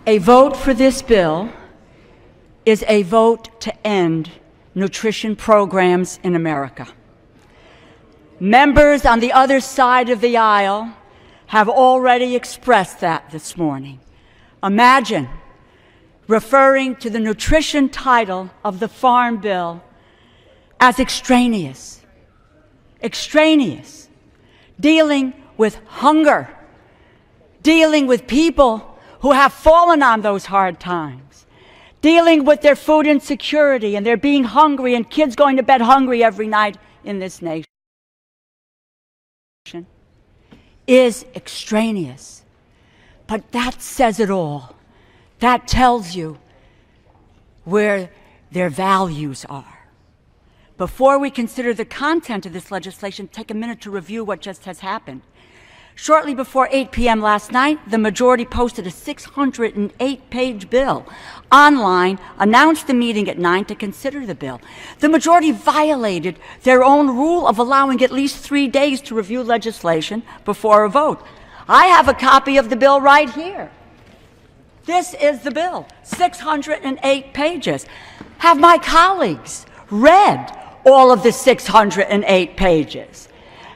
A vote for this bill is a vote to end nutrition programs in America. Members on the other side of the aisle have already expressed that this morning. Imagine referring to the nutrition title of the Farm Bill as extraneous, dealing with hunger, dealing with people who have fallen on those hard times, dealing with their food insecurity and their being hungry and kids going to bed hungry every night in this nation, is extraneous. But that says it all. That tells you where their values are. Before we consider the content of this legislation, take a minute to review what just has happened. Shortly before 8 p.m. last night, the majority posted a 608-page bill online, announced the meeting at 9 to consider the bill. The majority violated their own rule of allowing at least 3 days to review legislation before a vote. I have a copy of the bill right here. This is the bill, 608 pages. Have my colleagues read all of the 608 pages?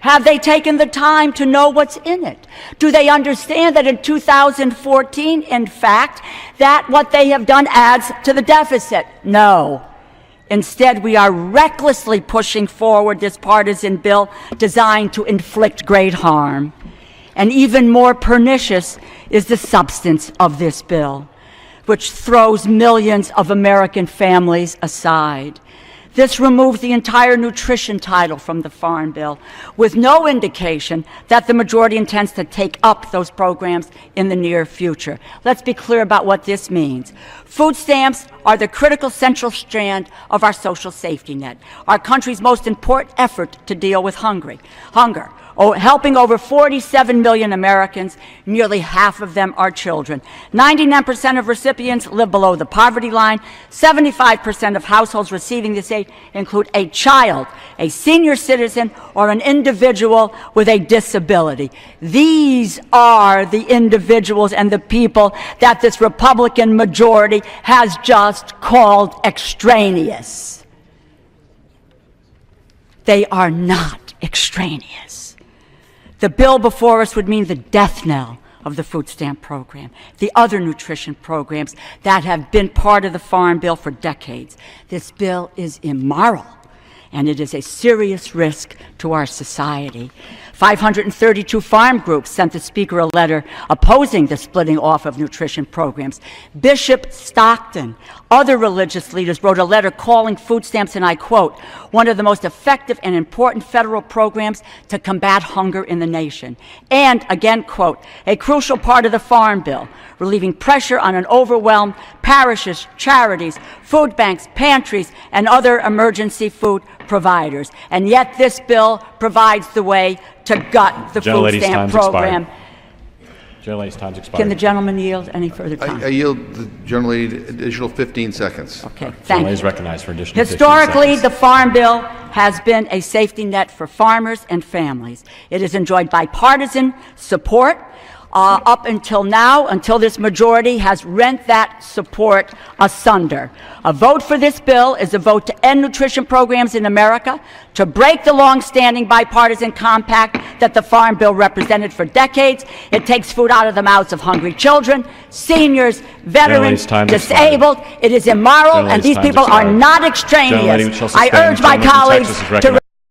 Have they taken the time to know what's in it? Do they understand that in 2014, in fact, that what they have done adds to the deficit? No. Instead, we are recklessly pushing forward this partisan bill designed to inflict great harm. And even more pernicious is the substance of this bill, which throws millions of American families aside. This removes the entire nutrition title from the Farm Bill, with no indication that the majority intends to take up those programs in the near future. Let's be clear about what this means. Food stamps are the critical central strand of our social safety net, our country's most important effort to deal with hunger. Helping over 47 million Americans, nearly half of them are children. 99% of recipients live below the poverty line. 75% of households receiving this aid include a child, a senior citizen, or an individual with a disability. These are the individuals and the people that this Republican majority has just called extraneous. They are not extraneous. The bill before us would mean the death knell of the food stamp program, the other nutrition programs that have been part of the Farm Bill for decades. This bill is immoral, and it is a serious risk to our society. 532 farm groups sent the Speaker a letter opposing the splitting off of nutrition programs. Bishop Stockton, other religious leaders wrote a letter calling food stamps, and I quote, one of the most effective and important federal programs to combat hunger in the nation. And, again, quote, a crucial part of the Farm Bill, relieving pressure on an overwhelmed parishes, charities, food banks, pantries, and other emergency food providers. And yet this bill provides the way to gut the food stamp program. Gentlelady's time's expired. Can the gentleman yield any further time? I yield the gentlelady additional 15 seconds. Okay, thank Gentlelady you. is recognized for additional 15 Historically, seconds. the Farm Bill has been a safety net for farmers and families. It has enjoyed bipartisan support up until now, until this majority has rent that support asunder. A vote for this bill is a vote to end nutrition programs in America, to break the long-standing bipartisan compact that the Farm Bill represented for decades. It takes food out of the mouths of hungry children, seniors, veterans, disabled. It is immoral, and these people are not extraneous. I urge my colleagues to